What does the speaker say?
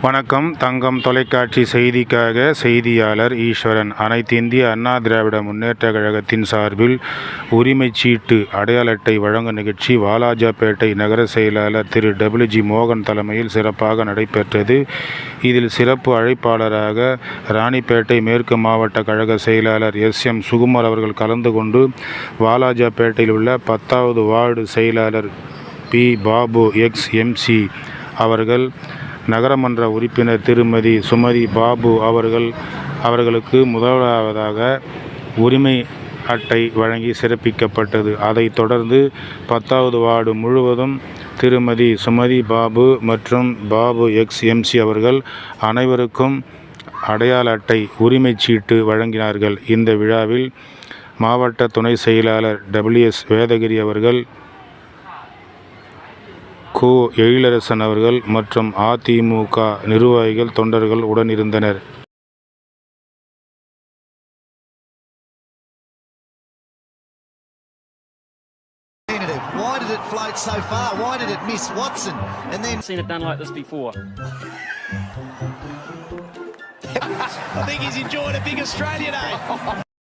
வணக்கம். தங்கம் தொலைக்காட்சி செய்திக்காக செய்தியாளர் ஈஸ்வரன். அனைத்து இந்திய அண்ணா திராவிட முன்னேற்றக் கழகத்தின் சார்பில் உரிமைச் சீட்டு அடையாள அட்டை வழங்கும் நிகழ்ச்சி வாலாஜாபேட்டை நகர செயலாளர் திரு WG மோகன் தலைமையில் சிறப்பாக நடைபெற்றது. இதில் சிறப்பு அழைப்பாளராக ராணிப்பேட்டை மேற்கு மாவட்ட கழக செயலாளர் SM சுகுமார் அவர்கள் கலந்து கொண்டு வாலாஜாபேட்டையில் உள்ள 10வது வார்டு செயலாளர் P பாபு XMC அவர்கள், நகரமன்ற உறுப்பினர் திருமதி சுமதி பாபு அவர்களுக்கு முதலாவதாக உரிமை அட்டை வழங்கி சிறப்பிக்கப்பட்டது. அதைத் தொடர்ந்து 10வது வார்டு முழுவதும் திருமதி சுமதி பாபு மற்றும் பாபு XMC அவர்கள் அனைவருக்கும் அடையாள அட்டை உரிமைச் சீட்டு வழங்கினார்கள். இந்த விழாவில் மாவட்ட துணை செயலாளர் WS வேதகிரி அவர்கள், கோ எழிலரசன் அவர்கள் மற்றும் அதிமுக நிர்வாகிகள் தொண்டர்கள் உடனிருந்தனர். Why did it float so far? Why did it miss Watson? And then seen it done like this before. I think he's enjoying a big Australia Day.